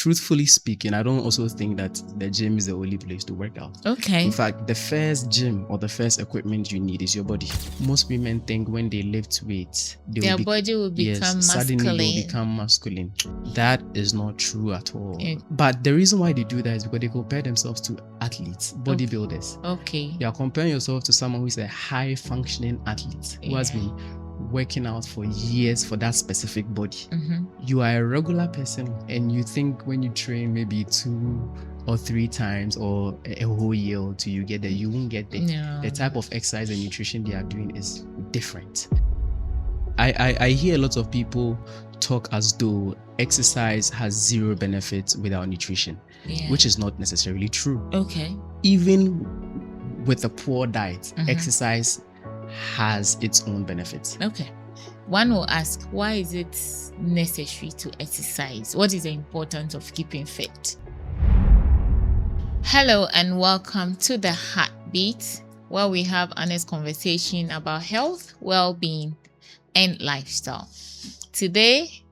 truthfully speaking, I don't also think that the gym is the only place to work out. Okay. In fact, the first gym or the first equipment you need is your body. Most women think when they lift weights, their body will become suddenly masculine. they'll become masculine. That is not true at all. Yeah. But the reason why they do that is because they compare themselves to athletes, bodybuilders. Okay. You are comparing yourself to someone who is a high functioning athlete who has been working out for years for that specific body. You are a regular person and you think when you train maybe 2 or 3 times or a whole year or 2 you get there, you won't get there. No. The type of exercise and nutrition they are doing is different. I hear a lot of people talk as though exercise has zero benefits without nutrition, which is not necessarily true. Okay. Even with a poor diet, exercise has its own benefits. Okay. One will ask, why is it necessary to exercise? What is the importance of keeping fit? Hello and welcome to the Heartbeat, where we have honest conversation about health, well-being, and lifestyle. Today,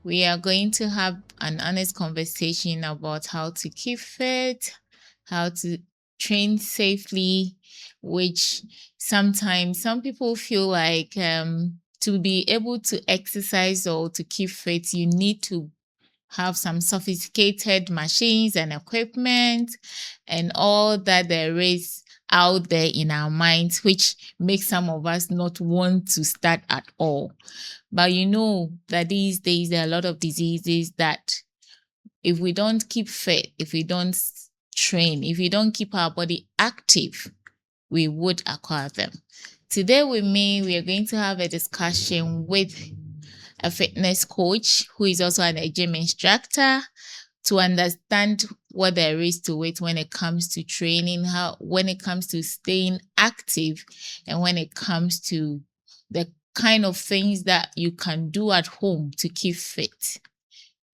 we are going to have an honest conversation about how to keep fit, how to train safely, which sometimes some people feel like to be able to exercise or to keep fit, you need to have some sophisticated machines and equipment and all that there is out there in our minds, which makes some of us not want to start at all. But you know that these days there are a lot of diseases that if we don't keep fit, if we don't train, if we don't keep our body active, we would acquire them. Today with me, we are going to have a discussion with a fitness coach who is also a gym instructor to understand what there is to it when it comes to training, when it comes to staying active, and when it comes to the kind of things that you can do at home to keep fit.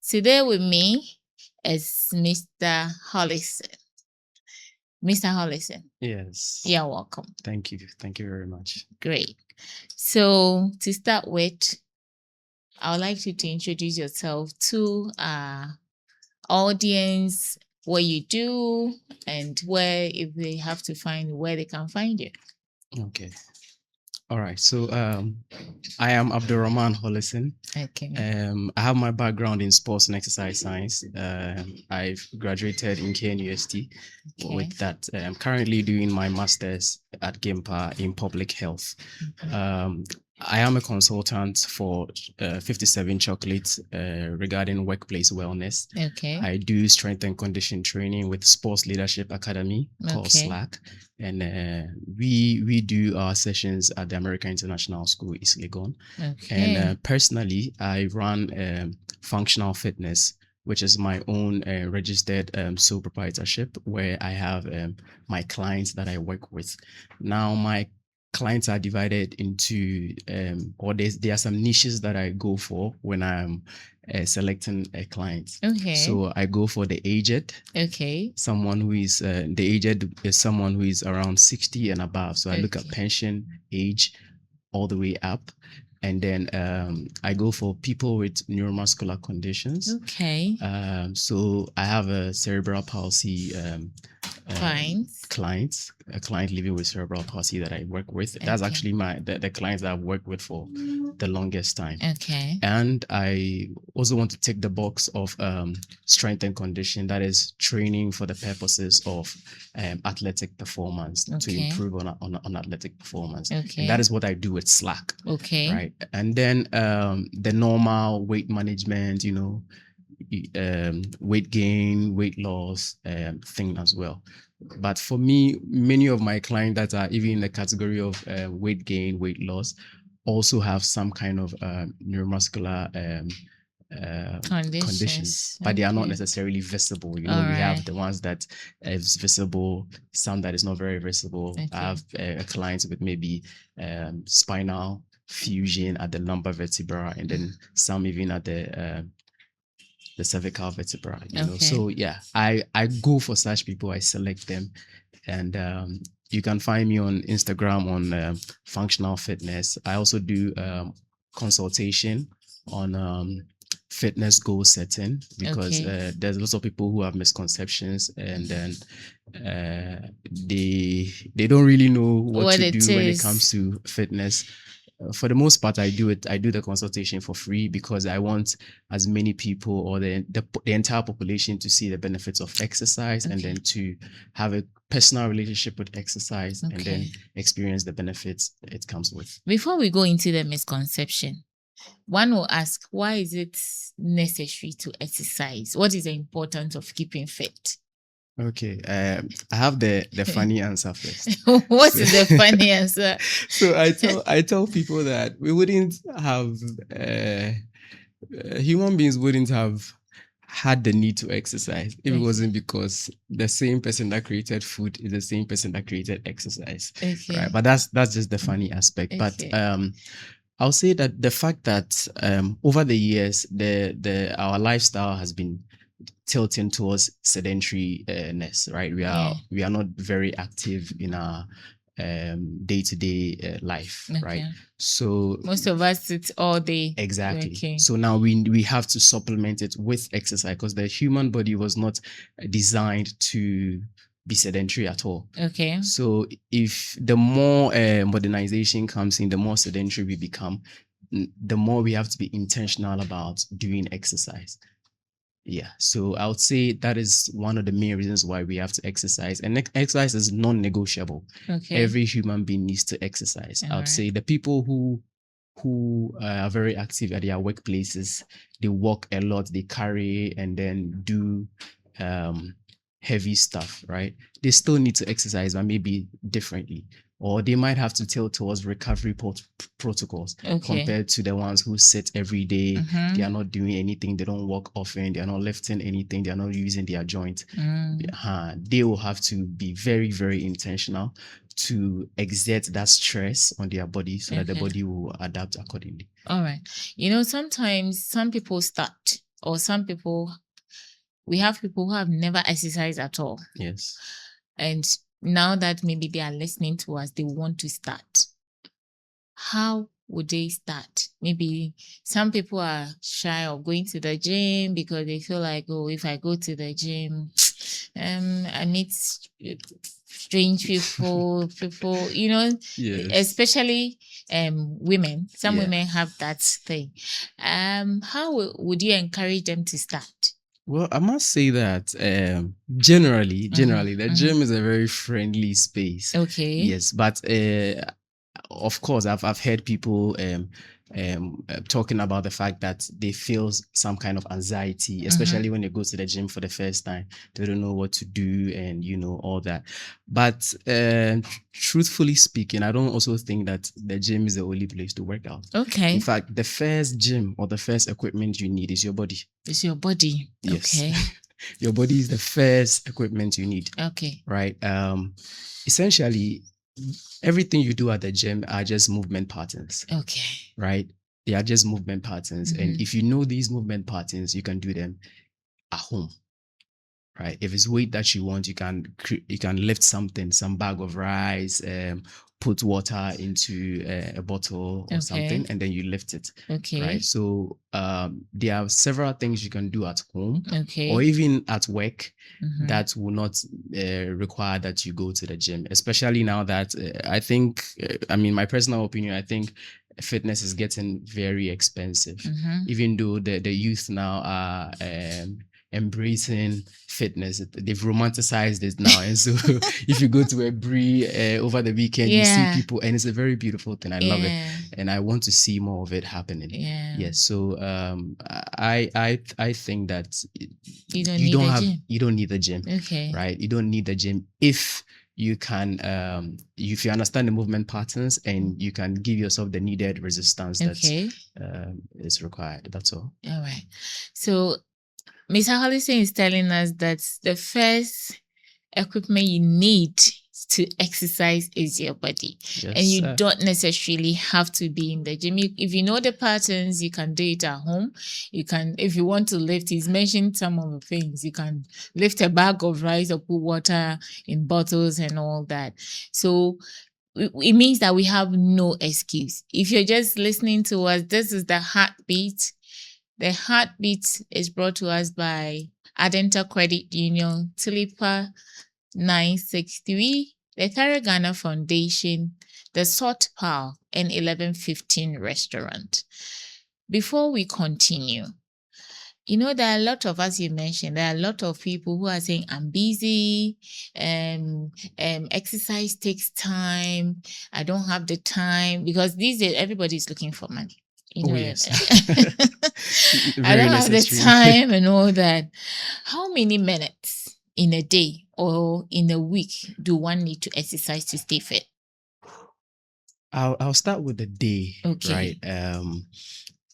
Today with me is Mr. Hollison. Mr. Hollison. Yes. You're welcome. Thank you. Thank you very much. Great. So to start with, I would like you to introduce yourself to our audience, what you do, and where, if they have to find, where they can find you. Okay. All right. So I am Abdul Raman Hollison. Okay. I have my background in sports and exercise science. I've graduated in KNUST with that. I'm currently doing my master's at GIMPA in public health. I am a consultant for 57 Chocolates regarding workplace wellness. Okay. I do strength and condition training with Sports Leadership Academy called SLAC. And we do our sessions at the American International School, East Legon. Okay. And personally, I run Functional Fitness, which is my own registered sole proprietorship, where I have my clients that I work with. Now, my clients are divided into or there are some niches that I go for when I'm selecting a client. Okay. So I go for the aged. Okay. Someone who is the aged is someone who is around 60 and above. So I look at pension age all the way up. And then I go for people with neuromuscular conditions. Okay. So I have a cerebral palsy a client living with cerebral palsy that I work with. That's actually the clients that I've worked with for the longest time. Okay. And I also want to tick the box of strength and condition, that is training for the purposes of athletic performance, to improve on athletic performance. Okay. And that is what I do with SLAC. Okay. Right. And then the normal weight management, weight gain, weight loss thing as well. But for me, many of my clients that are even in the category of weight gain, weight loss, also have some kind of neuromuscular conditions, but they are not necessarily visible. We have the ones that is visible, some that is not very visible. I have clients with maybe spinal fusion at the lumbar vertebra, and then some even at the cervical vertebra. So yeah, I go for such people. I select them, and you can find me on Instagram on Functional Fitness. I also do consultation on fitness goal setting, because there's lots of people who have misconceptions, and then they don't really know what to do when it comes to fitness. For the most part, I do the consultation for free, because I want as many people, or the entire population, to see the benefits of exercise, and then to have a personal relationship with exercise, and then experience the benefits it comes with. Before we go into the misconception, one will ask, why is it necessary to exercise? What is the importance of keeping fit? Okay, I have the funny answer first. What is the funny answer? So I tell people that we wouldn't have human beings wouldn't have had the need to exercise if it wasn't because the same person that created food is the same person that created exercise. Right? But that's just the funny aspect. But I'll say that the fact that over the years our lifestyle has been tilting towards sedentariness, right? We are not very active in our day-to-day life, right? So most of us sit all day. Exactly. So now we have to supplement it with exercise, because the human body was not designed to be sedentary at all. So if the more modernization comes in, the more sedentary we become, the more we have to be intentional about doing exercise. Yeah, so I would say that is one of the main reasons why we have to exercise, and exercise is non-negotiable. Every human being needs to exercise. I would say the people who are very active at their workplaces, they walk a lot, they carry and then do heavy stuff, right? They still need to exercise, but maybe differently. Or they might have to tilt towards recovery protocols compared to the ones who sit every day. They are not doing anything. They don't walk often. They are not lifting anything. They are not using their joint. They will have to be very, very intentional to exert that stress on their body, so that the body will adapt accordingly. All right. Sometimes some people start, or we have people who have never exercised at all. Yes. And now that maybe they are listening to us, they want to start. How would they start? Maybe some people are shy of going to the gym because they feel like, oh, if I go to the gym, I meet strange people, especially women. Some women have that thing. How would you encourage them to start? Well, I must say that generally, the gym is a very friendly space. Yes, but of course, I've heard people talking about the fact that they feel some kind of anxiety, especially when they go to the gym for the first time. They don't know what to do, and all that. But truthfully speaking, I don't also think that the gym is the only place to work out. In fact, the first gym or the first equipment you need is your body. It's your body. Yes. Your body is the first equipment you need. Right. Essentially, everything you do at the gym are just movement patterns. Right? They are just movement patterns. And if you know these movement patterns, you can do them at home. Right? If it's weight that you want, you can lift something, some bag of rice, put water into a bottle or something, and then you lift it. Right? So there are several things you can do at home or even at work that will not require that you go to the gym, especially now that I think, my personal opinion, I think fitness is getting very expensive, even though the youth now are embracing fitness. They've romanticized it now, and so if you go to a brie over the weekend, you see people, and it's a very beautiful thing. I love it, and I want to see more of it happening. Yes. So I think that you don't need the gym. Right? You don't need the gym if you can if you understand the movement patterns and you can give yourself the needed resistance that is required. That's all. All right. So Mr. Hollison is telling us that the first equipment you need to exercise is your body. And you don't necessarily have to be in the gym. If you know the patterns, you can do it at home. You can, if you want to lift, he's mentioned some of the things. You can lift a bag of rice or put water in bottles and all that. So it means that we have no excuse. If you're just listening to us, this is the heartbeat. The heartbeat is brought to us by Adenta Credit Union, Tilipa 963, the Thare Ghana Foundation, the Salt Pal, and 1115 Restaurant. Before we continue, there are a lot of, as you mentioned, there are a lot of people who are saying, I'm busy, exercise takes time, I don't have the time, because these days everybody's looking for money. Yes. I don't have the time and all that. How many minutes in a day or in a week do one need to exercise to stay fit? I'll start with the day, right?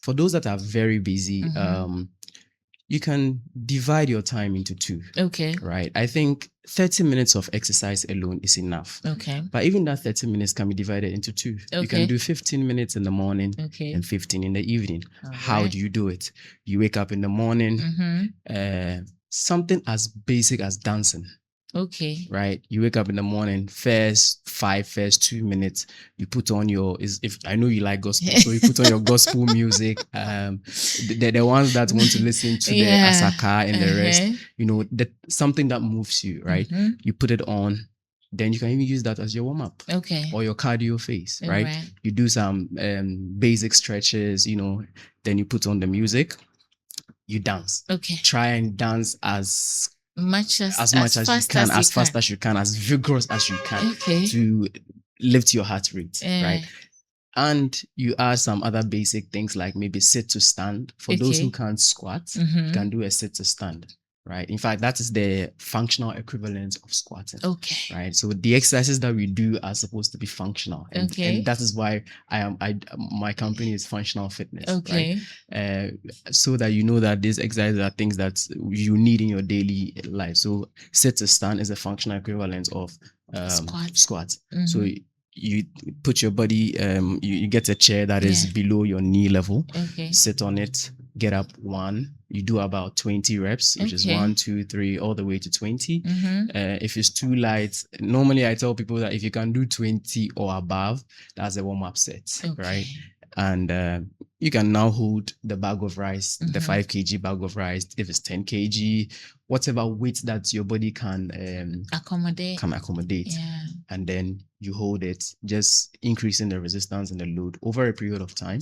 For those that are very busy, you can divide your time into two. Right? I think 30 minutes of exercise alone is enough. But even that 30 minutes can be divided into two. You can do 15 minutes in the morning and 15 in the evening. How do you do it? You wake up in the morning, something as basic as dancing. Right? You wake up in the morning, first 2 minutes, you put on if I know you like gospel, so you put on your gospel music. The ones that want to listen to the Asaka and the rest, something that moves you, right? You put it on, then you can even use that as your warm-up or your cardio phase, right? You do some basic stretches, then you put on the music, you dance. Try and dance as much as fast as you can, as vigorous as you can to lift your heart rate, right? And you add some other basic things like maybe sit to stand. For those who can't squat, you can do a sit to stand, right? In fact, that is the functional equivalent of squatting, right? So the exercises that we do are supposed to be functional, and that is why my company is Functional Fitness, right? So that you know that these exercises are things that you need in your daily life. So sit to stand is a functional equivalent of squats. So you put your body, you get a chair that is below your knee level, sit on it, get up one, you do about 20 reps, which is 1, 2, 3, all the way to 20. If it's too light, normally I tell people that if you can do 20 or above, that's a warm-up set, right? And you can now hold the bag of rice, the 5 kg bag of rice, if it's 10 kg, whatever weight that your body can accommodate. And then you hold it, just increasing the resistance and the load over a period of time.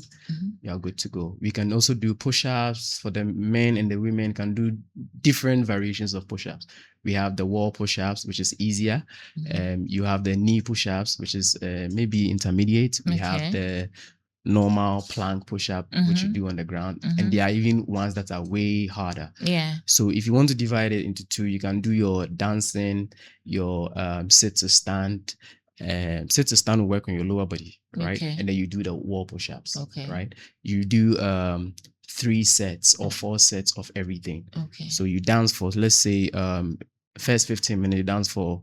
You are good to go. We can also do push-ups. For the men and the women can do different variations of push-ups. We have the wall push-ups, which is easier. You have the knee push-ups, which is maybe intermediate. We have the normal plank push-up, which you do on the ground, and there are even ones that are way harder. So if you want to divide it into two, you can do your dancing, your sit to stand. Sit to stand will work on your lower body, right? And then you do the wall push-ups, right? You do 3 sets or 4 sets of everything. So you dance for, let's say, first 15 minutes, you dance for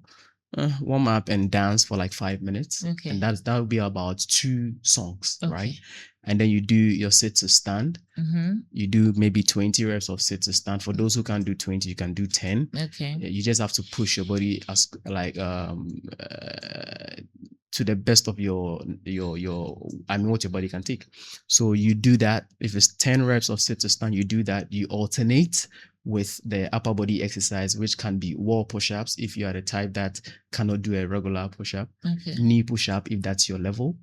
warm up and dance for like 5 minutes, and that will be about 2 songs, right? And then you do your sit to stand. You do maybe 20 reps of sit to stand. For those who can't do 20, you can do 10. You just have to push your body as like to the best of your what your body can take. So you do that. If it's 10 reps of sit to stand, you do that. You alternate with the upper body exercise, which can be wall push-ups if you are the type that cannot do a regular push-up, knee push-up if that's your level,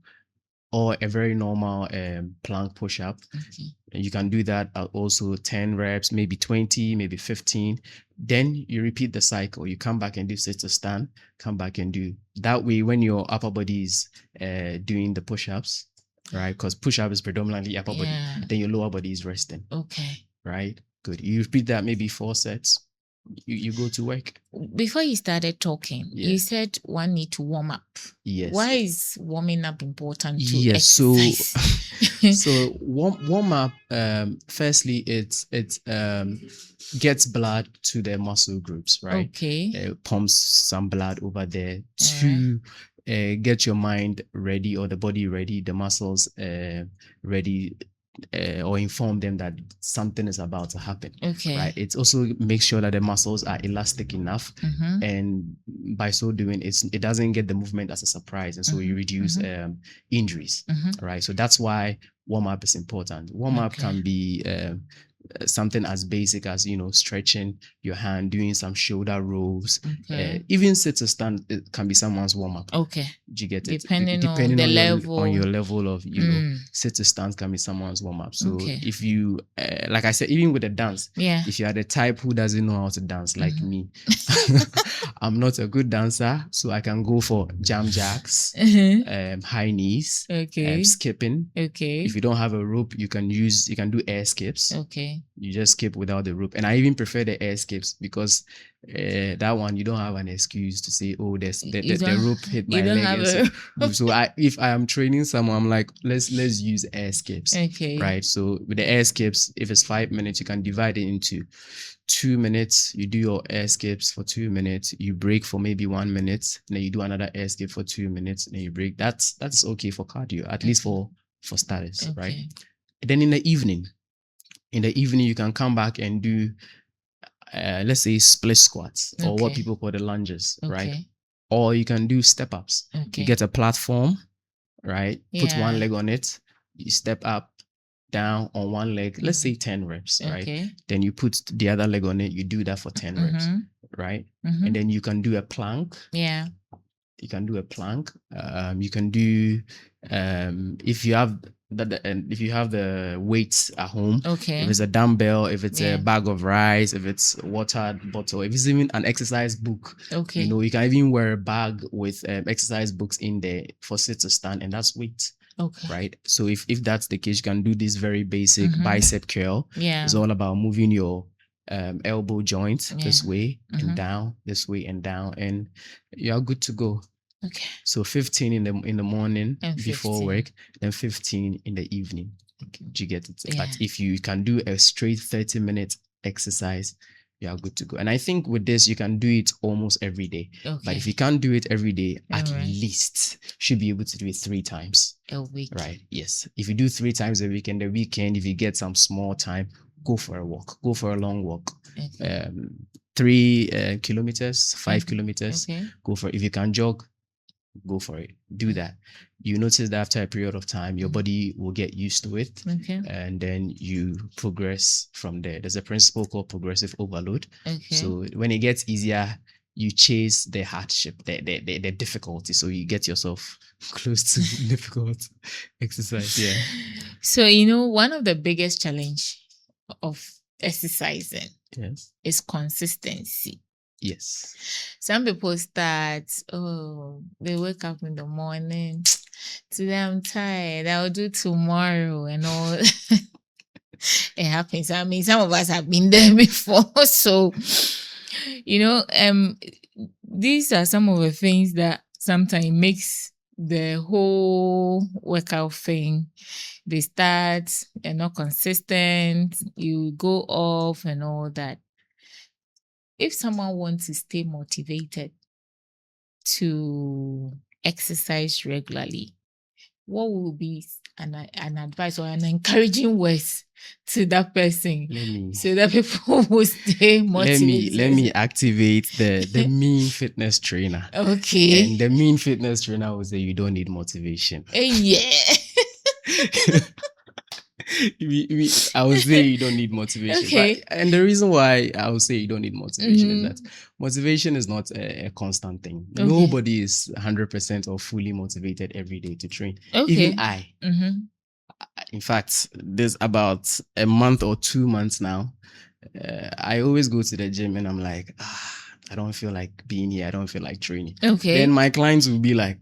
or a very normal plank push-up. And you can do that at also 10 reps, maybe 20, maybe 15. Then you repeat the cycle. You come back and do sit to stand, come back and do. That way, when your upper body is doing the push-ups, right? Because push-up is predominantly upper body, then your lower body is resting. Right? Good. You repeat that maybe 4 sets. You go to work. Before you started talking, you said one need to warm up. Why is warming up important to exercise? So warm up. Firstly, it gets blood to the muscle groups, right? Pumps some blood over there to get your mind ready or the body ready, the muscles ready. Or inform them that something is about to happen. Right? It also makes sure that the muscles are elastic enough, and by so doing, it doesn't get the movement as a surprise, and so you reduce injuries. Right? So that's why warm up is important. Warm up can be something as basic as, stretching your hand, doing some shoulder rolls, even sit to stand, it can be someone's warm-up. Okay. Do you get it? Depending on the level. On your level of, sit to stand can be someone's warm-up. So if you, like I said, even with the dance, if you are the type who doesn't know how to dance like me, I'm not a good dancer, so I can go for jam jacks, high knees, skipping. Okay. If you don't have a rope, you can do air skips. Okay. You just skip without the rope. And I even prefer the air skips because that one, you don't have an excuse to say, oh, the rope hit my leg. So if I am training someone, I'm like, let's use air skips. Okay. Right. So with the air skips, if it's 5 minutes, you can divide it into 2 minutes. You do your air skips for 2 minutes. You break for maybe 1 minute. Then you do another air skip for 2 minutes. Then you break. That's okay for cardio, at least for starters, right? Then in the evening, you can come back and do, let's say, split squats, or what people call the lunges, right? Or you can do step ups. You get a platform, right? Put one leg on it. You step up, down on one leg. Let's say 10 reps, right? Then you put the other leg on it. You do that for 10 reps, right? And then you can do a plank. You can do a plank. You can do, if you have the weights at home, if it's a dumbbell, if it's a bag of rice, if it's a water bottle, if it's even an exercise book, you can even wear a bag with exercise books in there for sit to stand, and that's weight. Right. So if that's the case, you can do this very basic bicep curl. It's all about moving your elbow joint this way and down, this way and down, and you're good to go. So 15 in the morning before work, then 15 in the evening. Do you get it? But if you can do a straight 30-minute exercise, you are good to go. And I think with this, you can do it almost every day. But if you can't do it every day, at least should be able to do it 3 times a week. Right. Yes. If you do 3 times a week, and the weekend, if you get some small time, go for a walk. Go for a long walk. 3 kilometers, 5 kilometers. Go for it. If you can jog, go for it. Do that. You notice that after a period of time, your body will get used to it. And then you progress from there. There's a principle called progressive overload. So when it gets easier, you chase the hardship, the difficulty. So you get yourself close to difficult exercise. So, one of the biggest challenge of exercising is consistency. Yes. Some people start, they wake up in the morning, today I'm tired, I'll do tomorrow and all. It happens. I mean, some of us have been there before. So, these are some of the things that sometimes makes the whole workout thing. They start and not consistent, you go off and all that. If someone wants to stay motivated to exercise regularly, what will be an advice or an encouraging words to that person so that people will stay motivated? Let me activate the mean fitness trainer. Okay. And the mean fitness trainer will say you don't need motivation. Yeah. I would say you don't need motivation. And the reason why I would say you don't need motivation is that motivation is not a constant thing. Nobody is 100% or fully motivated every day to train. Even I. In fact, there's about a month or 2 months now, I always go to the gym and I'm like, I don't feel like being here. I don't feel like training. Then my clients will be like,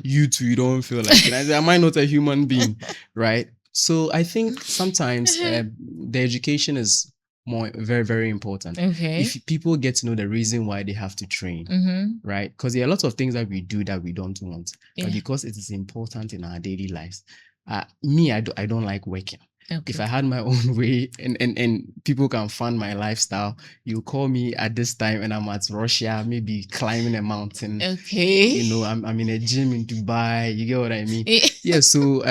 you too, you don't feel like it. I say, am I not a human being? Right? So I think sometimes the education is very, very important. If people get to know the reason why they have to train, right? Because there are lots of things that we do that we don't want, but because it is important in our daily lives. I don't like working. If I had my own way and people can fund my lifestyle, you call me at this time and I'm at Russia, maybe climbing a mountain. I'm in a gym in Dubai. You get what I mean? So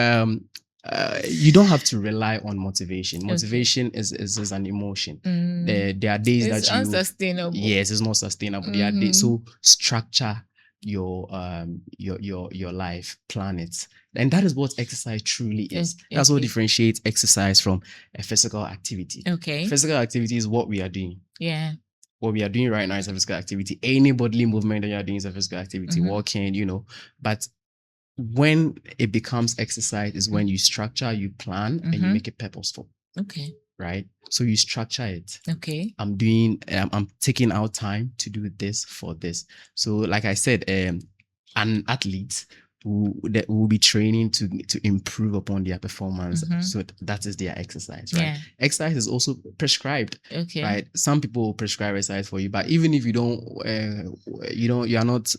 you don't have to rely on motivation. Motivation is an emotion. There are days it's unsustainable. Yes, it's not sustainable. There are days, so structure your life, plan it. And that is what exercise truly is. That's what differentiates exercise from a physical activity. Okay. Physical activity is what we are doing. Yeah. What we are doing right now is a physical activity. Any bodily movement that you are doing is a physical activity. Walking, but when it becomes exercise is when you structure, you plan, and you make it purposeful. Okay. Right? So you structure it. Okay. I'm taking out time to do this for this. So like I said, an athlete will be training to improve upon their performance. So that is their exercise, right? Yeah. Exercise is also prescribed. Okay. Right? Some people will prescribe exercise for you, but even if you don't,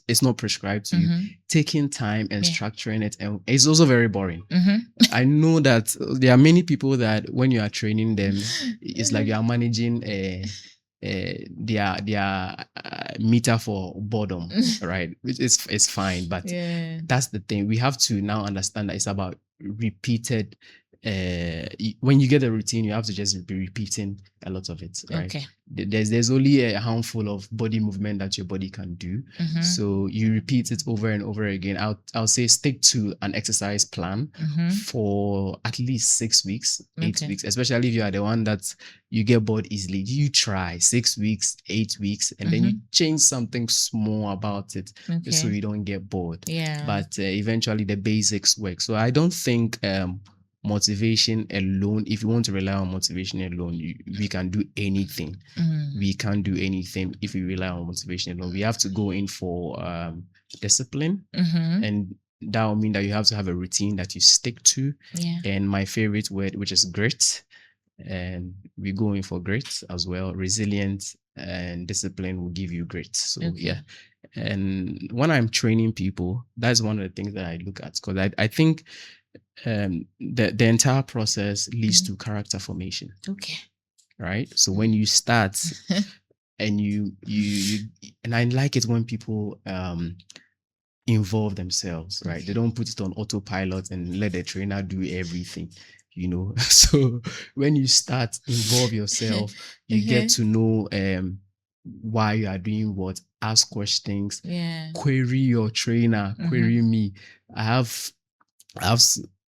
it's not prescribed to you. Taking time and structuring it, and it's also very boring. I know that there are many people that when you are training them, it's like you are managing their meter for boredom, right? Which is fine, but that's the thing. We have to now understand that it's about repeated. When you get a routine, you have to just be repeating a lot of it, right? Okay. There's only a handful of body movement that your body can do, so you repeat it over and over again. I'll say stick to an exercise plan for at least 6 weeks, 8 weeks, especially if you are the one that you get bored easily. You try 6 weeks, 8 weeks, and then you change something small about it, just so you don't get bored. Yeah. But eventually the basics work. So I don't think motivation alone, if you want to rely on motivation alone, we can do anything. We can't do anything if we rely on motivation alone. We have to go in for discipline, and that will mean that you have to have a routine that you stick to. Yeah. And my favorite word, which is grit, and we go in for grit as well. Resilience and discipline will give you grit. So yeah. And when I'm training people, that's one of the things that I look at, because I think the entire process leads to character formation. Okay. Right? So when you start and you and I like it when people involve themselves, right? They don't put it on autopilot and let the trainer do everything, So when you start, involve yourself, you get to know why you are doing what, ask questions, query your trainer, query me. I have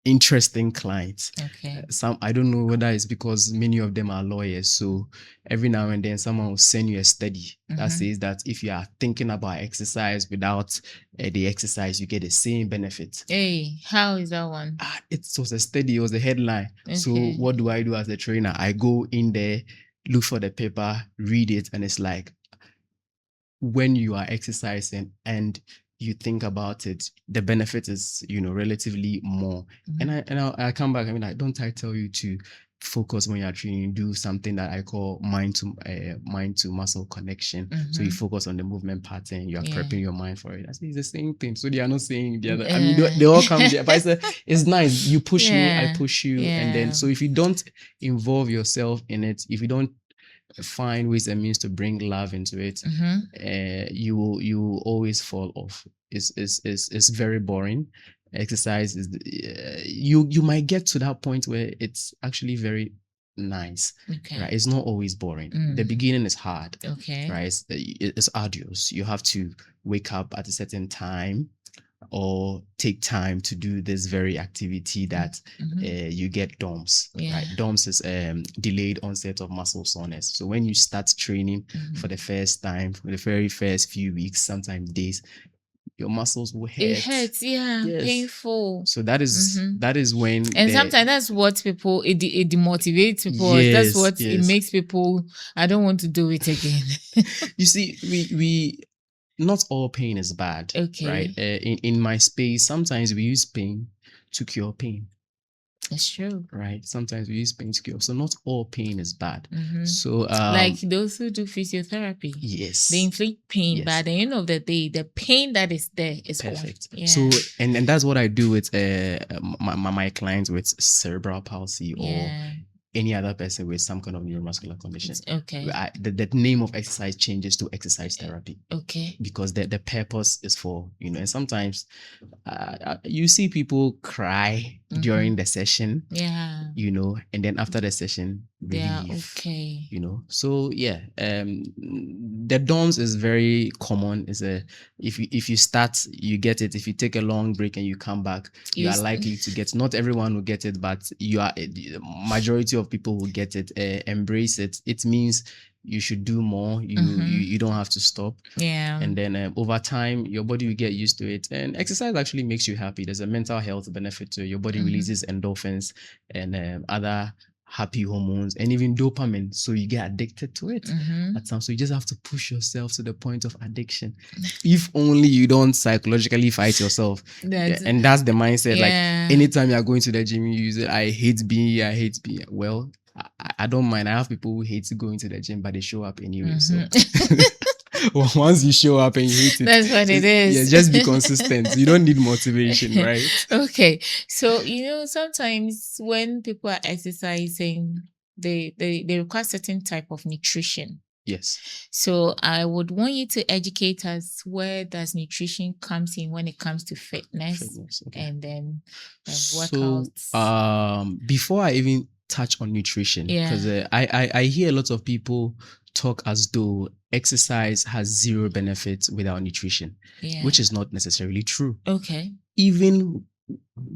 interesting clients. Okay. I don't know whether it's because many of them are lawyers. So every now and then someone will send you a study that says that if you are thinking about exercise without the exercise, you get the same benefit. Hey, how is that one? It was a study, it was a headline. Okay. So what do I do as a trainer? I go in there, look for the paper, read it, and it's like, when you are exercising and you think about it, the benefit is, relatively more. And I come back, don't I tell you to focus when you're training, do something that I call mind to muscle connection. So you focus on the movement pattern, you are prepping your mind for it. I say it's the same thing. So they are not saying the other. I mean, they all come there. But I say it's nice. You push me, I push you. And then, so if you don't involve yourself in it, if you don't find ways and means to bring love into it, you will always fall off. It's very boring. Exercise is you might get to that point where it's actually very nice. Okay. Right? It's not always boring. The beginning is hard. Okay. Right? It's arduous. You have to wake up at a certain time or take time to do this very activity that you get DOMS. Right? DOMS is delayed onset of muscle soreness. So when you start training for the first time, for the very first few weeks, sometimes days, your muscles will hurt. It hurts, painful. So that is when, and sometimes that's what people it demotivates people. Yes, that's what it makes people. I don't want to do it again. You see, we not all pain is bad. Okay. Right? In my space, sometimes we use pain to cure pain. It's true. Right? Sometimes we use pain to cure. So not all pain is bad. So like those who do physiotherapy. Yes. They inflict pain, but at the end of the day, the pain that is there is perfect. So and that's what I do with my clients with cerebral palsy or any other person with some kind of neuromuscular condition. Okay. The name of exercise changes to exercise therapy. Okay. Because the purpose is for, and sometimes you see people cry during the session. Yeah. And then after the session, relief, okay. So the DOMS is very common. Is a if you start, you get it. If you take a long break and you come back, you are likely to get. Not everyone will get it, but you are. Majority of people will get it. Embrace it. It means you should do more. You don't have to stop. Yeah. And then over time, your body will get used to it. And exercise actually makes you happy. There's a mental health benefit to it. Your body releases endorphins and other happy hormones and even dopamine, so you get addicted to it at times. So you just have to push yourself to the point of addiction. If only you don't psychologically fight yourself. And that's the mindset. Like anytime you're going to the gym, you use it. I hate being here. Well, I don't mind. I have people who hate going to the gym, but they show up anyway. So well, once you show up and you hate it, that's what it is. Yeah, just be consistent. You don't need motivation, right? Okay. So, sometimes when people are exercising, they require certain type of nutrition. Yes. So I would want you to educate us, where does nutrition comes in when it comes to fitness okay. And then workouts. So before I even touch on nutrition, because I hear a lot of people talk as though exercise has zero benefits without nutrition, which is not necessarily true. Okay. Even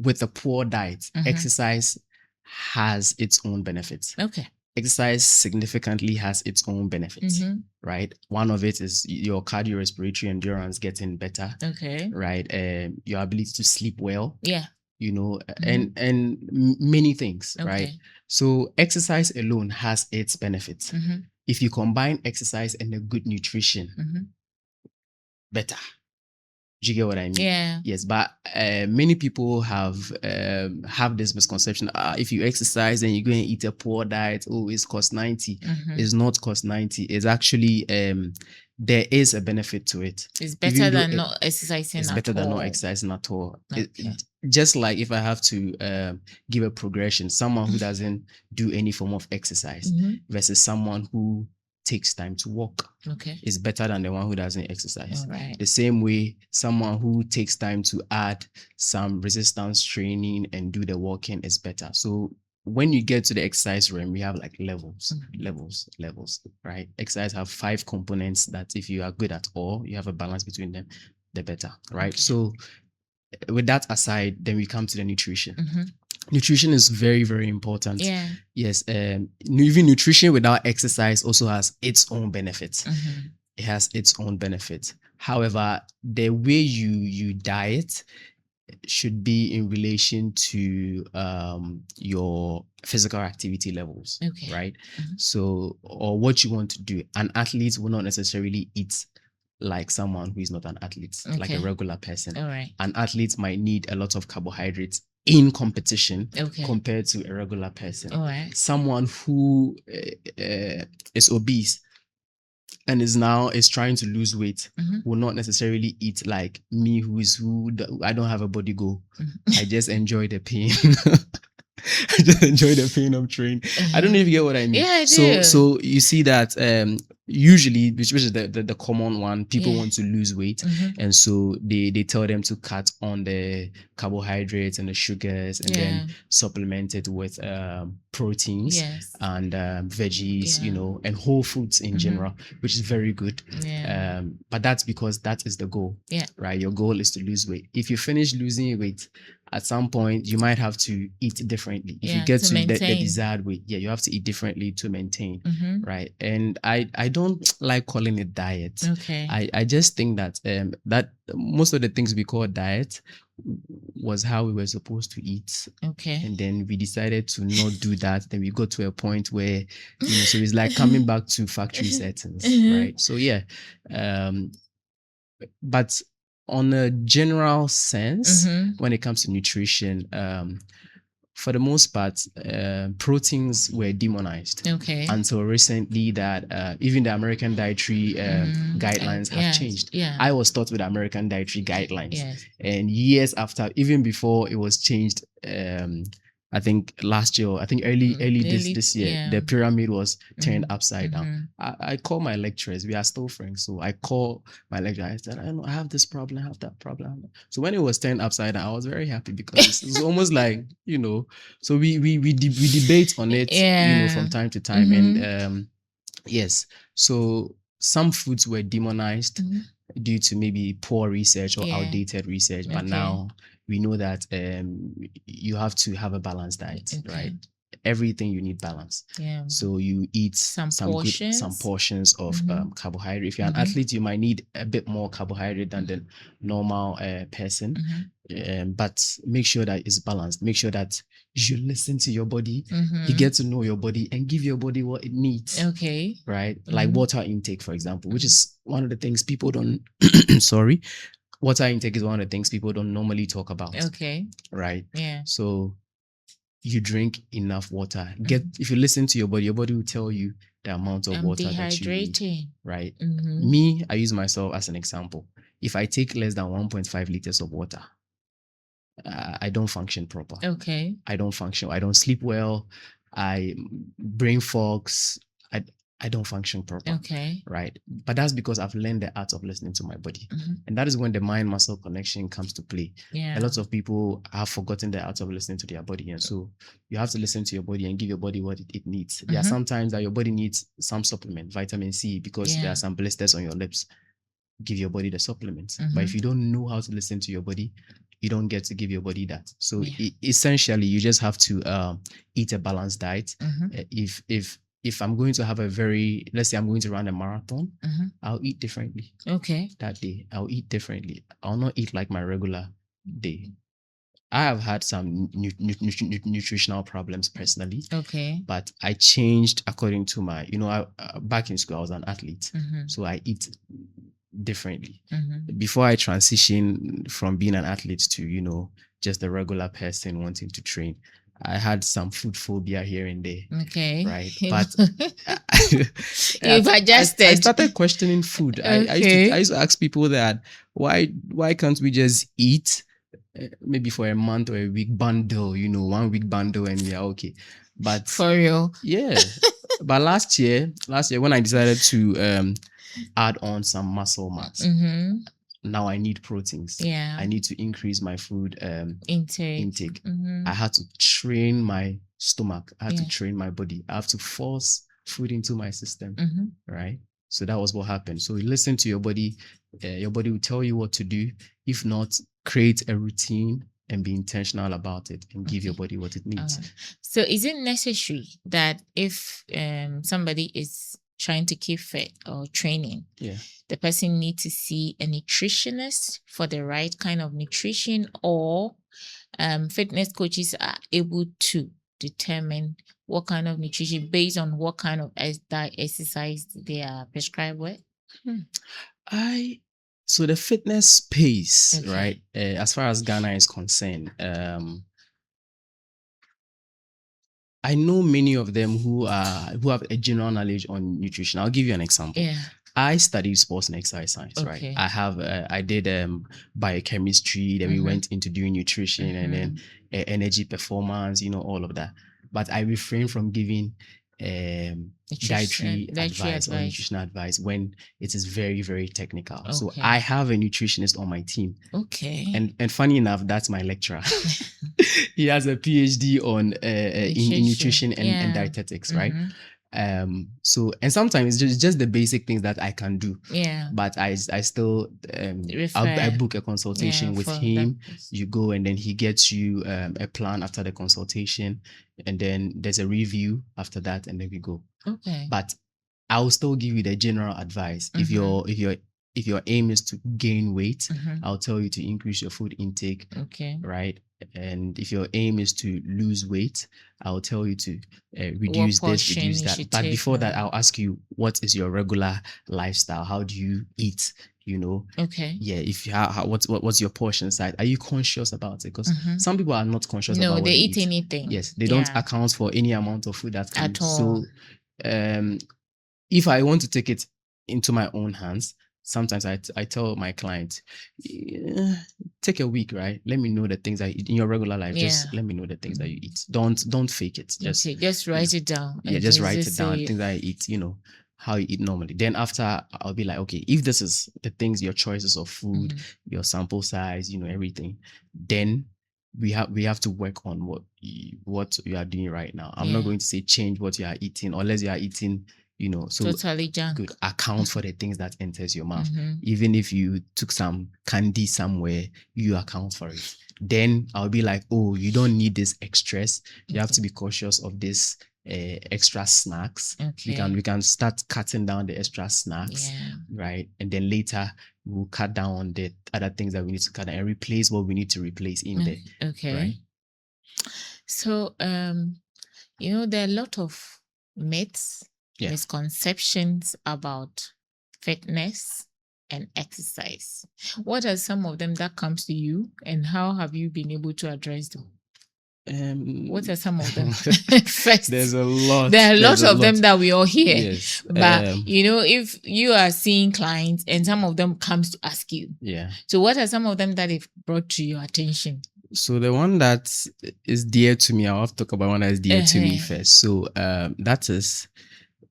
with a poor diet, exercise has its own benefits. Okay. Exercise significantly has its own benefits, right? One of it is your cardiorespiratory endurance getting better. Okay. Right. Your ability to sleep well. Yeah. And many things, right? So exercise alone has its benefits. If you combine exercise and a good nutrition, better. Do you get what I mean? Yeah. Yes, but many people have this misconception. If you exercise and you go and eat a poor diet, it's cost 90. It's not cost 90. It's actually there is a benefit to it. It's better than not exercising. It's better than not exercising at all. Okay. Just like if I have to give a progression, someone who doesn't do any form of exercise versus someone who takes time to walk is better than the one who doesn't exercise. Right. The same way, someone who takes time to add some resistance training and do the walking is better. So when you get to the exercise realm, we have like levels, right? Exercise have 5 components that if you are good at all, you have a balance between them, the better, right? Okay. So with that aside, then we come to the nutrition. Nutrition is very, very important. Yeah. Yes. Even nutrition without exercise also has its own benefits. It has its own benefits. However, the way you diet should be in relation to your physical activity levels, right? So, or what you want to do. An athlete will not necessarily eat like someone who is not an athlete, like a regular person. All right. An athlete might need a lot of carbohydrates in competition compared to a regular person. All right. Someone who is obese and is trying to lose weight will not necessarily eat like me, who I don't have a body goal. I just enjoy the pain. I just enjoy the pain of training. I don't know if you get what I mean. Yeah, I do. So you see that usually, which is the common one, people want to lose weight, and so they tell them to cut on the carbohydrates and the sugars, and then supplement it with proteins and veggies, and whole foods in general, which is very good. But that's because that is the goal, right? Your goal is to lose weight. If you finish losing weight, at some point you might have to eat differently. If you get to the desired weight, you have to eat differently to maintain, right? And I don't like calling it diet. Okay. I just think that that most of the things we call diet was how we were supposed to eat. Okay. And then we decided to not do that. Then we got to a point where, so it's like coming back to factory settings, right? So but on a general sense, when it comes to nutrition, for the most part, proteins were demonized until recently that even the American dietary guidelines have changed. I was taught with American dietary guidelines, and years after, even before it was changed, I think last year, early this year, the pyramid was turned upside down. I call my lecturers, we are still friends, so I call my lecturer, I said, I have this problem, I have that problem. So when it was turned upside down, I was very happy because it's almost like, so we debate on it, from time to time. And yes, so some foods were demonized due to maybe poor research or outdated research, but now we know that you have to have a balanced diet, right? Everything you need balance. Yeah. So you eat some portions of carbohydrate. If you're an athlete, you might need a bit more carbohydrate than the normal person. But make sure that it's balanced. Make sure that you listen to your body. You get to know your body and give your body what it needs. Okay. Right? Like water intake, for example, which is one of the things people don't sorry. Water intake is one of the things people don't normally talk about. Okay. Right? Yeah. So you drink enough water. If you listen to your body will tell you the amount of water that you need. Right? Me, I use myself as an example. If I take less than 1.5 liters of water, I don't function proper. Okay. I don't function. I don't sleep well. I brain fogs. I don't function proper. Okay. Right. But that's because I've learned the art of listening to my body. And that is when the mind-muscle connection comes to play. Yeah. A lot of people have forgotten the art of listening to their body. And so you have to listen to your body and give your body what it needs. There are some times that your body needs some supplement, vitamin C, because there are some blisters on your lips. Give your body the supplements. But if you don't know how to listen to your body, you don't get to give your body that. So essentially, you just have to eat a balanced diet. If I'm going to have let's say I'm going to run a marathon, I'll eat differently. Okay. That day, I'll eat differently. I'll not eat like my regular day. I have had some nutritional problems personally. Okay. But I changed according to my, back in school, I was an athlete. So I eat differently. Before I transitioned from being an athlete to, just a regular person wanting to train, I had some food phobia here and there. Okay. Right. But you've adjusted. I started questioning food. Okay. I used to ask people that why can't we just eat maybe for a month or a week bundle, 1 week bundle, and we are okay. But for real. Yeah. But last year when I decided to add on some muscle mass, now I need proteins. Yeah. I need to increase my food intake. I had to train my stomach. I had to train my body. I have to force food into my system. Right? So that was what happened. So you listen to your body. Your body will tell you what to do. If not, create a routine and be intentional about it and give your body what it needs. So is it necessary that if somebody is trying to keep fit or training, the person needs to see a nutritionist for the right kind of nutrition, or fitness coaches are able to determine what kind of nutrition based on what kind of exercise they are prescribed with? So the fitness space, right? As far as Ghana is concerned, I know many of them who have a general knowledge on nutrition. I'll give you an example. Yeah. I studied sports and exercise science, right? I did biochemistry, then we went into doing nutrition and then energy performance, all of that. But I refrain from giving dietary advice or nutritional advice when it is very, very technical. So I have a nutritionist on my team. Okay. And funny enough, that's my lecturer. He has a PhD on in nutrition and dietetics, right? So, and sometimes it's just the basic things that I can do. Yeah. But I still I book a consultation with him. You go and then he gets you a plan after the consultation, and then there's a review after that, and then we go. Okay. But I'll still give you the general advice. If your aim is to gain weight, I'll tell you to increase your food intake. Okay. Right. And if your aim is to lose weight, I'll tell you to reduce this, reduce that. But before that, I'll ask you, what is your regular lifestyle? How do you eat? Okay. Yeah. If you what's your portion size? Are you conscious about it? Because some people are not conscious about what they eat anything. Yes, they don't account for any amount of food that comes. At all. So, if I want to take it into my own hands, sometimes I tell my clients, take a week, right? Let me know the things that you eat in your regular life. Just let me know the things that you eat. Don't fake it. Just write it down. Yeah, just write it down. Things that I eat, how you eat normally. Then after, I'll be like, okay, if this is the things, your choices of food, your sample size, everything, then we have to work on what you are doing right now. I'm not going to say change what you are eating unless you are eating so totally junk. good. Account for the things that enters your mouth. Even if you took some candy somewhere, you account for it. Then I'll be like, oh, you don't need this extras. You have to be cautious of this extra snacks. We can start cutting down the extra snacks, right? And then later we'll cut down on the other things that we need to cut down and replace what we need to replace in there. Okay. Right? So there are a lot of myths, misconceptions about fitness and exercise. What are some of them that comes to you, and how have you been able to address them? What are some of them? First, there's a lot. There are a lot of them that we all hear. Yes. But if you are seeing clients and some of them comes to ask you. Yeah. So what are some of them that they've brought to your attention? So the one that is dear to me, I'll have to talk about one that is dear to me first. So that is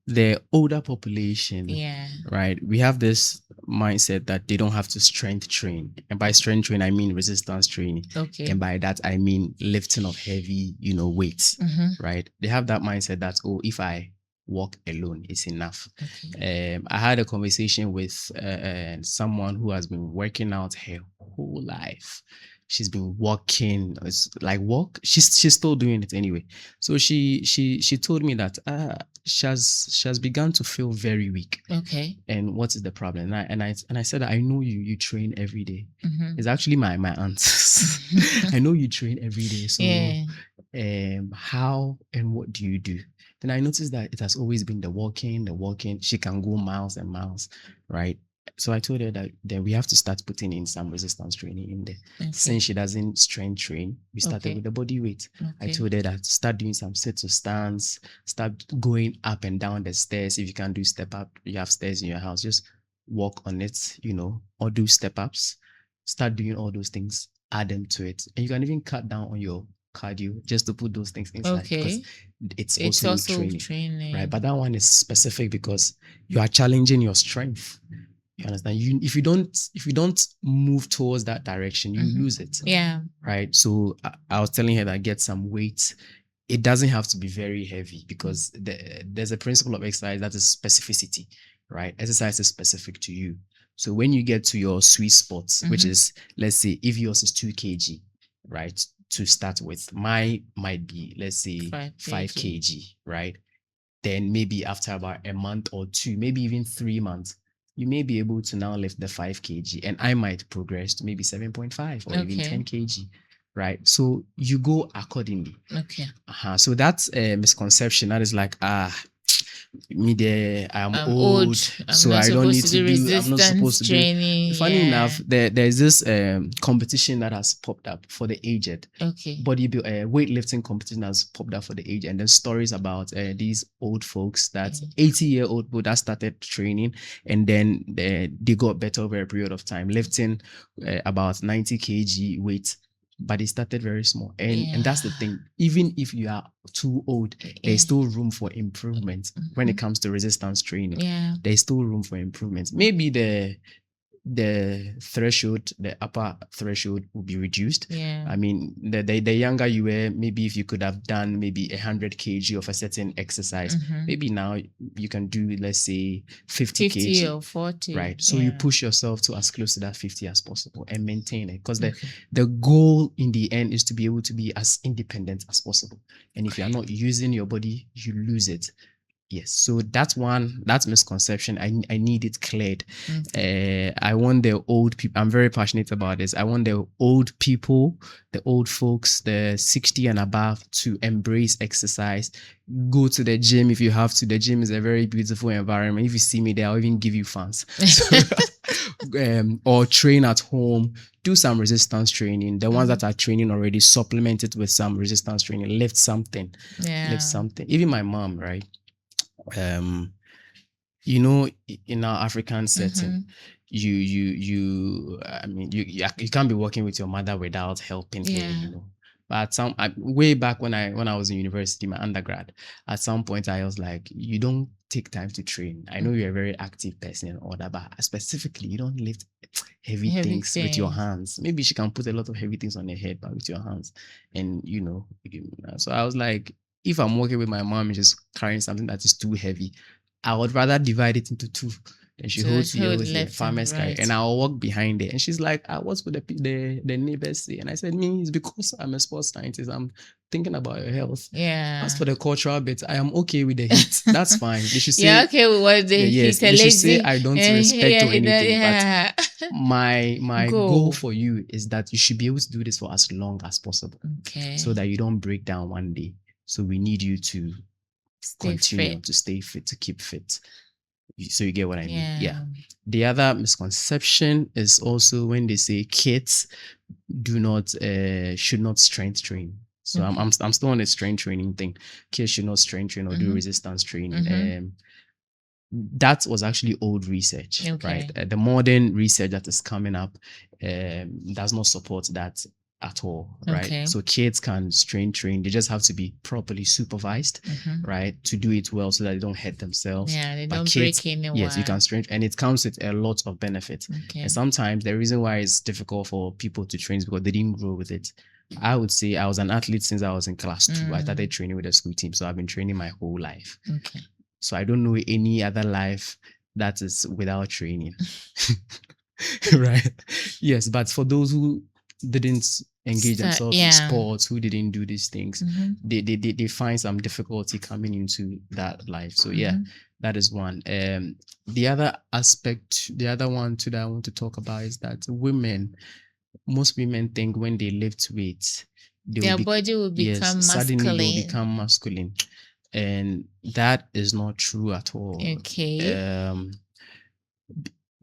the older population. Yeah. Right. We have this mindset that they don't have to strength train. And by strength train, I mean resistance training. Okay. And by that, I mean lifting of heavy, weights. Right. They have that mindset that, oh, if I walk alone, it's enough. Okay. I had a conversation with someone who has been working out her whole life. She's been walking, it's like walk. She's still doing it anyway. So she told me that she has begun to feel very weak. Okay. And what is the problem? And I said, I know you train every day. It's actually my aunt. I know you train every day. So how and what do you do? Then I noticed that it has always been the walking. She can go miles and miles, right? So I told her that we have to start putting in some resistance training in there. Okay. Since she doesn't strength train, we started with the body weight. Okay. I told her that start doing some sit to stands, start going up and down the stairs. If you can do step up, you have stairs in your house, just walk on it, or do step ups. Start doing all those things, add them to it. And you can even cut down on your cardio just to put those things inside. Okay. It's also training, right? But that one is specific because you are challenging your strength. You understand? If you don't move towards that direction, you lose it. Yeah. Right. So I was telling her that get some weight. It doesn't have to be very heavy because there's a principle of exercise that is specificity, right? Exercise is specific to you. So when you get to your sweet spots, which is, let's say, if yours is 2 kg, right? To start with, might be, let's say, 5 kg, right? Then maybe after about a month or two, maybe even 3 months, you may be able to now lift the 5 kg, and I might progress to maybe 7.5 or even 10 kg, right? So you go accordingly. Okay. So that's a misconception. That is like, me there, I'm old, so I don't need to do. I'm not supposed to do. Funny enough, there's this competition that has popped up for the aged. Okay. Weightlifting competition has popped up for the aged, and then stories about these old folks, that 80-year-old people that started training, and then they got better over a period of time, lifting about 90 kg weight. But it started very small. And that's the thing. Even if you are too old, there's still room for improvement when it comes to resistance training. Yeah. There's still room for improvement. Maybe the threshold, the upper threshold will be reduced. Yeah. I mean, the younger you were, maybe if you could have done maybe 100 kg of a certain exercise, maybe now you can do, let's say, 50 kg or 40. Right. So you push yourself to as close to that 50 as possible and maintain it. Because the goal in the end is to be able to be as independent as possible. And if you are not using your body, you lose it. Yes, so that's misconception. I need it cleared. I want the old people. I'm very passionate about this. I want the old people, the old folks, the 60 and above, to embrace exercise. Go to the gym if you have to. The gym is a very beautiful environment. If you see me there, I'll even give you fans. Or train at home. Do some resistance training. The ones that are training already, supplement it with some resistance training. Lift something. Yeah. Lift something. Even my mom, right? In our African setting, you can't be working with your mother without helping her, But way back when I was in university, my undergrad, at some point I was like, you don't take time to train. I know you're a very active person and all that, but specifically you don't lift heavy things with your hands. Maybe she can put a lot of heavy things on her head, but with your hands. And so I was like, if I'm working with my mom and just carrying something that is too heavy, I would rather divide it into two. And she holds the farmer's carry, and I'll walk behind it. And she's like, what's with the neighbors say? And I said, me, it's because I'm a sports scientist. I'm thinking about your health. Yeah. As for the cultural bit, I am okay with the heat. That's fine. They should say, yeah, okay with what the yes, they should say I don't respect or anything. Yeah. But my goal for you is that you should be able to do this for as long as possible. Okay. So that you don't break down one day. So we need you to continue to stay fit, to keep fit. So you get what I mean? Yeah. The other misconception is also when they say kids should not strength train. So I'm still on the strength training thing. Kids should not strength train or do resistance training. That was actually old research, right? The modern research that is coming up does not support that at all, right? So kids can strength train. They just have to be properly supervised, right, to do it well so that they don't hurt themselves. Yeah, they don't break anyone. Yes, you can strength, and it comes with a lot of benefits. And sometimes the reason why it's difficult for people to train is because they didn't grow with it. I would say I was an athlete since I was in class 2. I started training with the school team, so I've been training my whole life. So I don't know any other life that is without training. Right? Yes, but for those who didn't engage themselves in sports, who didn't do these things, they find some difficulty coming into that life. So that is one. The other aspect, the other one too that I want to talk about is that most women think when they lift weights, their body will become masculine. Suddenly they'll become masculine. And that is not true at all.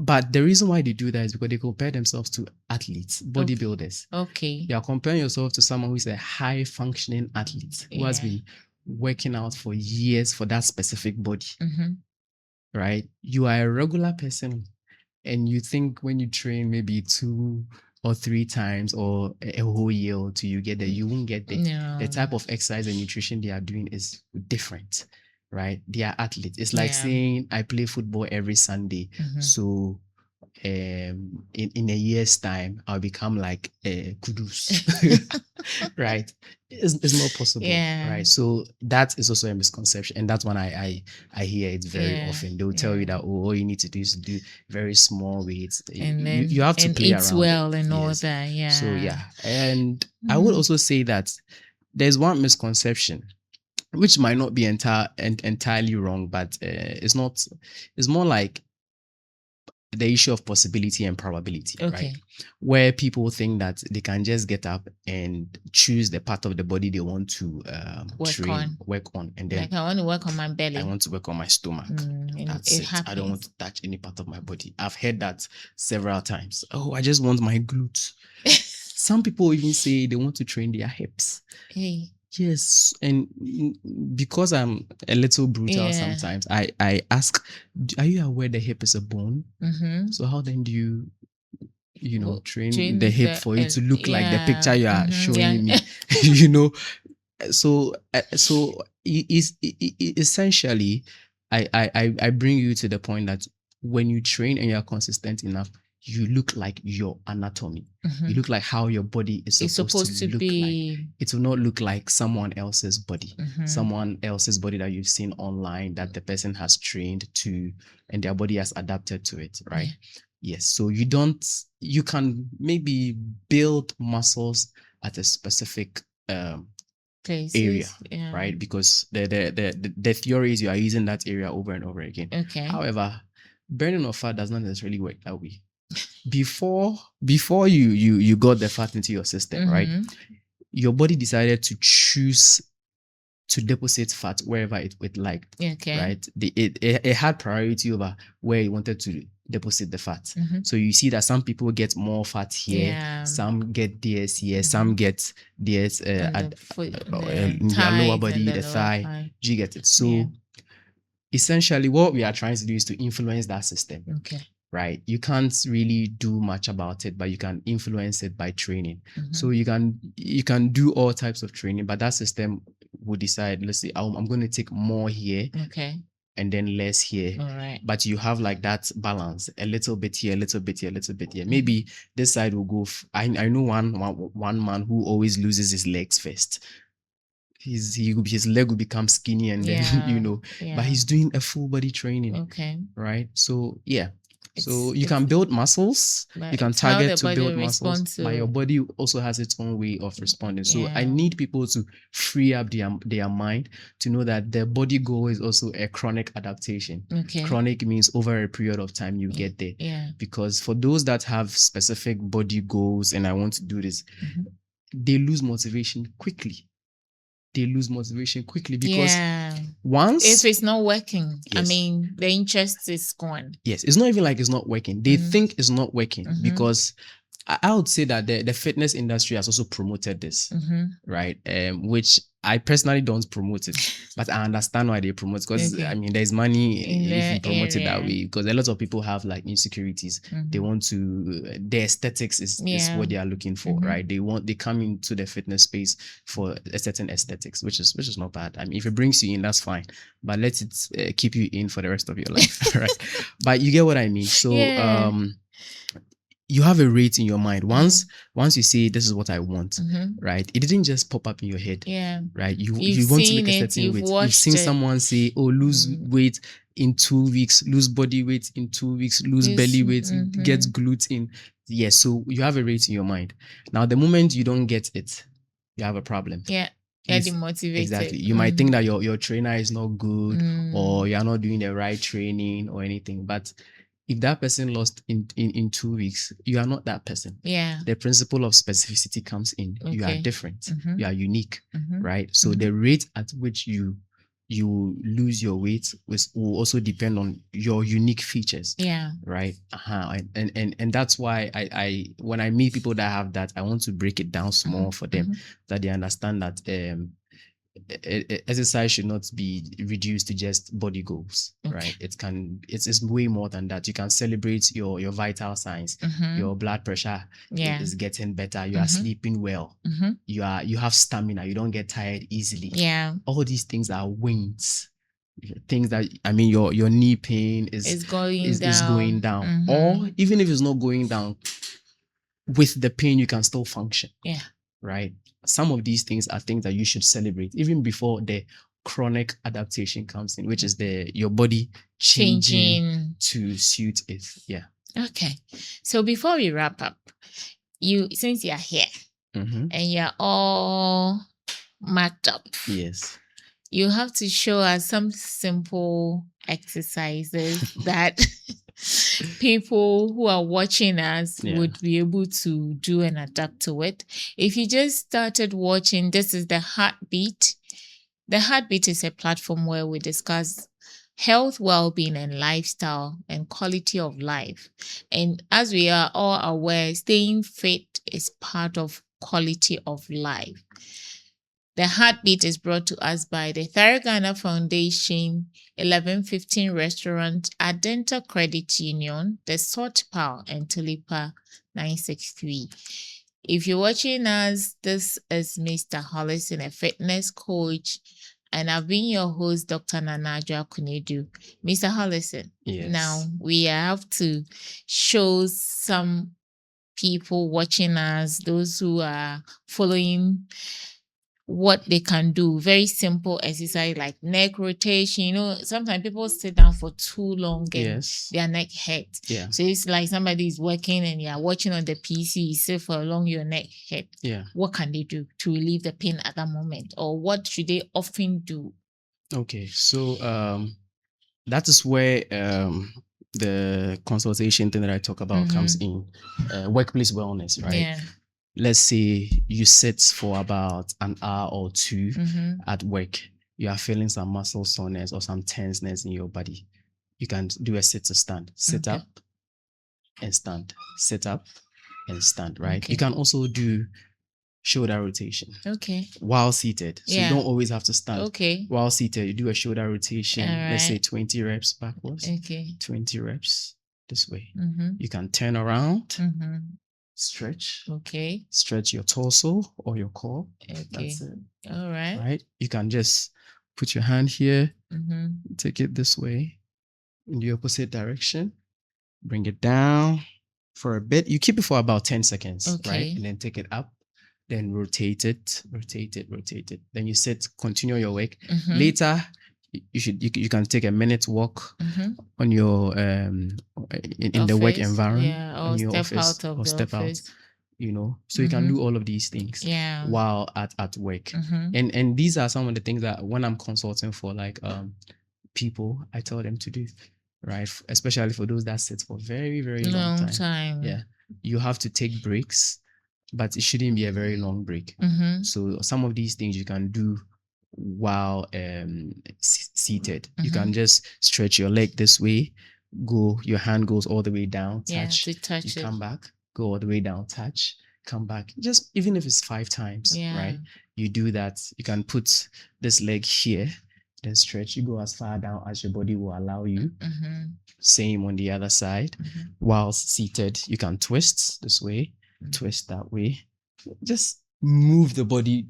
But the reason why they do that is because they compare themselves to athletes, bodybuilders. You are comparing yourself to someone who is a high functioning athlete who has been working out for years for that specific body. Right? You are a regular person, and you think when you train maybe 2 or 3 times or a whole year or 2, you get there. You won't get there. No. The type of exercise and nutrition they are doing is different, right? They are athletes. It's like saying I play football every Sunday. So in a year's time, I'll become like a Kudus, right? It's not possible, right? So that is also a misconception, and that's one I hear it very often. They'll tell you that all you need to do is to do very small weights, and then you have to play around well and all that. So and I would also say that there's one misconception which might not be entirely wrong, but it's not. It's more like the issue of possibility and probability, right? Where people think that they can just get up and choose the part of the body they want to work on, and then like I want to work on my belly. I want to work on my stomach. That's it. I don't want to touch any part of my body. I've heard that several times. Oh, I just want my glutes. Some people even say they want to train their hips. Yes, and because I'm a little brutal sometimes, I ask, are you aware the hip is a bone? So how then do you train the hip for it to look like the picture you are showing me? So essentially, I bring you to the point that when you train and you're consistent enough, you look like your anatomy. You look like how your body is supposed to look like. It will not look like someone else's body. Someone else's body that you've seen online that the person has trained to and their body has adapted to it, right? Yes. So you can maybe build muscles at a specific area, right? Because the theory is you are using that area over and over again. However, burning of fat does not necessarily work that way. Before you got the fat into your system, right? Your body decided to choose to deposit fat wherever it liked, right? It had priority over where it wanted to deposit the fat. So you see that some people get more fat here, some get this here, some get this in their lower body, the thigh. Do you get it? So essentially what we are trying to do is to influence that system. Right? You can't really do much about it, but you can influence it by training. So you can do all types of training, but that system will decide, let's say, I'm going to take more here and then less here. But you have like that balance, a little bit here, a little bit here, a little bit here. Maybe this side will go. I know one man who always loses his legs first. his leg will become skinny and then but he's doing a full body training. Okay. Right. So so you can build muscles, you can target to build muscles, but your body also has its own way of responding. So I need people to free up their mind to know that the body goal is also a chronic adaptation. Okay. Chronic means over a period of time you get there. Yeah. Because for those that have specific body goals and I want to do this, they lose motivation quickly. Because once if it's not working, I mean the interest is gone. Yes, it's not even like it's not working. They think it's not working because I would say that the fitness industry has also promoted this, right? Which I personally don't promote it, but I understand why they promote it because I mean there's money if you promote it that way, because a lot of people have like insecurities. They want to the aesthetics is what they are looking for, right? They come into the fitness space for a certain aesthetics, which is not bad. I mean, if it brings you in, that's fine, but let it keep you in for the rest of your life, right? But you get what I mean. So you have a rate in your mind. Once you say this is what I want, right? It didn't just pop up in your head, right? You want to make a certain weight. You've seen someone say, "Oh, lose weight in 2 weeks, lose body weight in 2 weeks, lose belly weight, get gluten." Yes, so you have a rate in your mind. Now, the moment you don't get it, you have a problem. Yeah. You're demotivated. Exactly. You might think that your trainer is not good or you're not doing the right training or anything, but if that person lost in 2 weeks, you are not that person. Yeah. The principle of specificity comes in. Okay. You are different. You are unique, right? So the rate at which you lose your weight will also depend on your unique features. Yeah. Right. And that's why I when I meet people that have that, I want to break it down small for them that they understand that exercise should not be reduced to just body goals, right? It's way more than that. You can celebrate your vital signs. Your blood pressure is getting better. You are sleeping well. You have stamina. You don't get tired easily. Yeah. All these things are wins. Things that I mean your knee pain is going down. Or even if it's not going down, with the pain you can still function. Yeah. Right. Some of these things are things that you should celebrate even before the chronic adaptation comes in, which is your body changing to suit it. Yeah. Okay. So before we wrap up, since you're here and you're all marked up, yes, you have to show us some simple exercises that people who are watching us would be able to do and adapt to it. If you just started watching, this is the Heartbeat. The Heartbeat is a platform where we discuss health, well-being, and lifestyle and quality of life. And as we are all aware, staying fit is part of quality of life. The Heartbeat is brought to us by the Tharagana Foundation, 1115 Restaurant, Adenta Credit Union, the Salt Power, and Tulipa 963. If you're watching us, this is Mr. Hollison, a fitness coach, and I've been your host, Dr. Nanajo Akunedu. Mr. Hollison, now we have to show some people watching us, those who are following, what they can do. Very simple exercise like neck rotation. You know, sometimes people sit down for too long and their neck hurts. Yeah. So it's like somebody is working and you're watching on the PC, you sit for long, your neck hurts. Yeah. What can they do to relieve the pain at that moment? Or what should they often do? Okay. So that is where the consultation thing that I talk about comes in. Workplace wellness, right? Yeah. Let's say you sit for about an hour or two at work. You are feeling some muscle soreness or some tenseness in your body. You can do a sit to stand. Sit up and stand. Sit up and stand, right? Okay. You can also do shoulder rotation. Okay. While seated. So you don't always have to stand. Okay. While seated, you do a shoulder rotation. Right. Let's say 20 reps backwards. Okay. 20 reps this way. You can turn around. Stretch. Okay. Stretch your torso or your core. Okay. That's it. All right. Right. You can just put your hand here, take it this way in the opposite direction, bring it down for a bit. You keep it for about 10 seconds, right? And then take it up, then rotate it. Then you sit, continue your work. Later, you can take a minute walk on your in the work environment, or in your step office, out of or the step office. out. So you can do all of these things while at work. And these are some of the things that when I'm consulting for like people, I tell them to do, right? Especially for those that sit for very, very long time. Yeah, you have to take breaks, but it shouldn't be a very long break. So some of these things you can do while seated. You can just stretch your leg this way, your hand goes all the way down, touch, you come back, go all the way down, touch, come back. Just even if it's 5 times, right? You do that. You can put this leg here, then stretch. You go as far down as your body will allow you. Same on the other side. Whilst seated, you can twist this way, twist that way. Just move the body.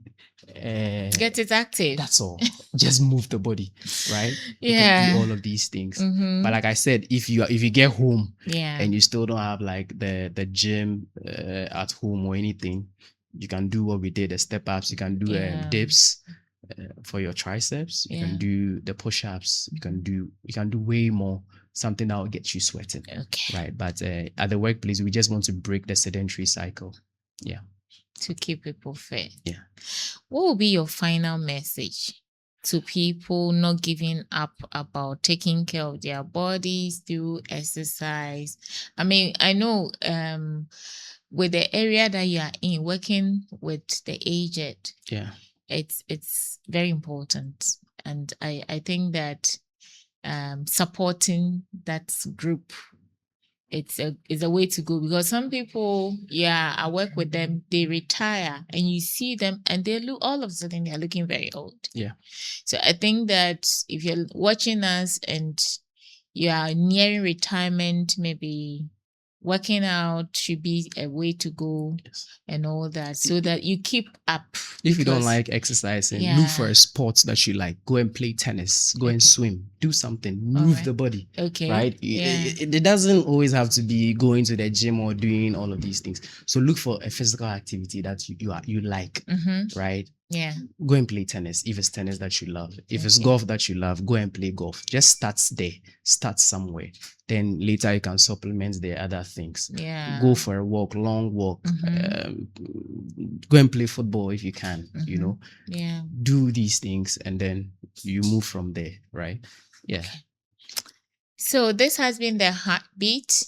Get it active. That's all. Just move the body, right? You can do all of these things. But like I said, if you get home and you still don't have like the gym at home or anything, you can do what we did, the step ups. You can do dips for your triceps. You can do the push-ups. You can do way more, something that will get you sweating, right? But at the workplace, we just want to break the sedentary cycle. To keep people fit. What will be your final message to people not giving up about taking care of their bodies through exercise? I mean, I know with the area that you are in, working with the aged, it's very important. And I think that supporting that group, it's a way to go, because some people, I work with them, they retire and you see them and they look, all of a sudden they're looking very old. So I think that if you're watching us and you are nearing retirement, maybe working out should be a way to go and all that, so that you keep up. If you don't like exercising, look for a sport that you like. Go and play tennis, go and swim, do something, move the body. Right? It doesn't always have to be going to the gym or doing all of these things. So look for a physical activity that you like, right? Go and play tennis if it's tennis that you love. If it's golf that you love, go and play golf. Just start there, start somewhere. Then later you can supplement the other things. Go for a walk, long walk. Go and play football if you can, do these things and then you move from there, right? So this has been the Heartbeat.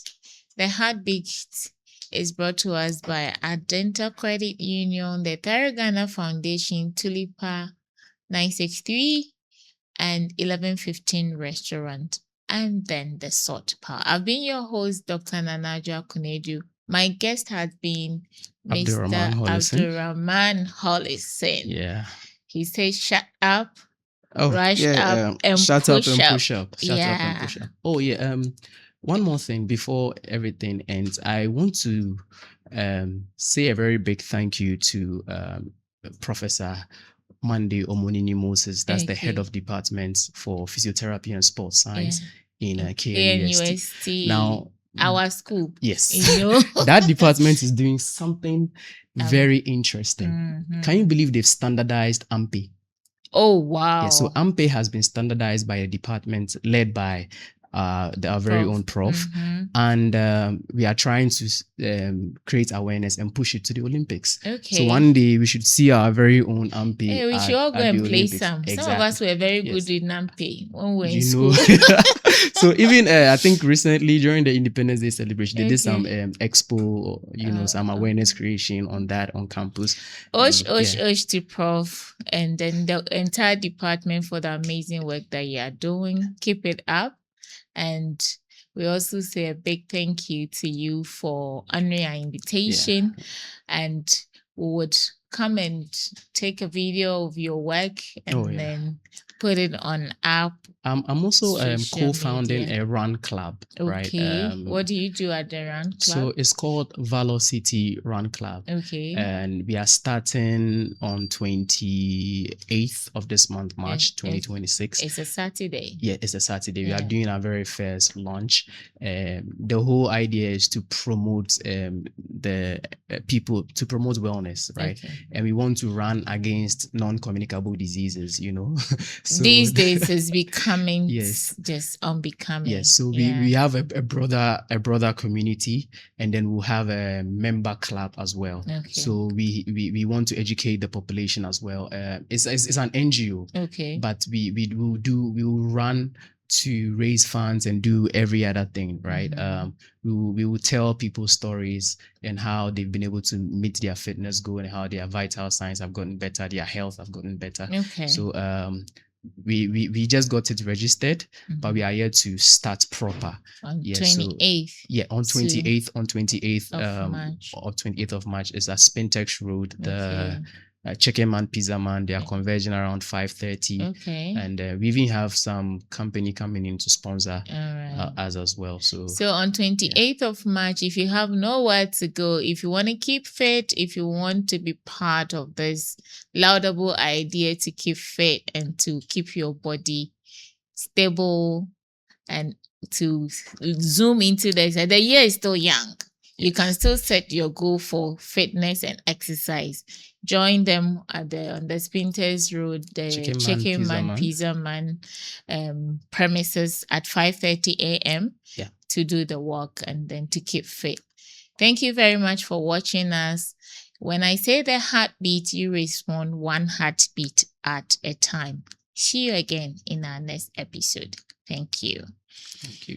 The Heartbeat is brought to us by Adenta Credit Union, the Third Ghana Foundation, Tulipa 963 and 1115 Restaurant, and then the Salt Power. I've been your host, Dr. Nanaja Kunedu. My guest has been Mr. Abdul Raman Hollison. He says, shut up, rush up, and shut push up and up. push up. Shut up and push up. Oh, yeah. One more thing before everything ends, I want to say a very big thank you to Professor Monday Omonini Moses. That's the head of department for physiotherapy and sports science in KNUST. Now, our school. Yes. That department is doing something very interesting. Can you believe they've standardized AMPE? Oh, wow. So AMPE has been standardized by a department led by our very own prof, and we are trying to create awareness and push it to the Olympics. So one day we should see our very own AMPE. Hey, we should all go and play some. Some of us were very good in AMPE when we were in school. So even I think recently during the Independence Day celebration, they did some expo, some awareness creation on that on campus. Osh to Prof, and then the entire department for the amazing work that you are doing. Keep it up. And we also say a big thank you to you for honoring our invitation. And we would come and take a video of your work and then put it on app. I'm also co-founding a run club, right? What do you do at the run club? So it's called Valor City Run Club. And we are starting on 28th of this month, March 2026. It's a Saturday. Yeah, it's a Saturday. We are doing our very first launch. The whole idea is to promote the people, to promote wellness, right? and we want to run against non-communicable diseases, So these days is becoming yes, just unbecoming. yes. So we have a broader community, and then we'll have a member club as well. Okay. So we want to educate the population as well. It's an NGO. Okay. But we will run to raise funds and do every other thing, right? We will tell people stories and how they've been able to meet their fitness goal and how their vital signs have gotten better, their health have gotten better. Okay. So we just got it registered, but we are here to start proper on 28th. On 28th March. of 28th of March is at Spintex Road. The Chicken Man, Pizza Man, they are converging around 5:30. Okay. And we even have some company coming in to sponsor us as well. So on 28th of March, if you have nowhere to go, if you want to keep fit, if you want to be part of this laudable idea to keep fit and to keep your body stable and to zoom into this, the year is still young. You can still set your goal for fitness and exercise. Join them on the Spintex Road, the Chicken Man, Pizza Man premises at 5:30 a.m. to do the walk and then to keep fit. Thank you very much for watching us. When I say the heartbeat, you respond one heartbeat at a time. See you again in our next episode. Thank you. Thank you.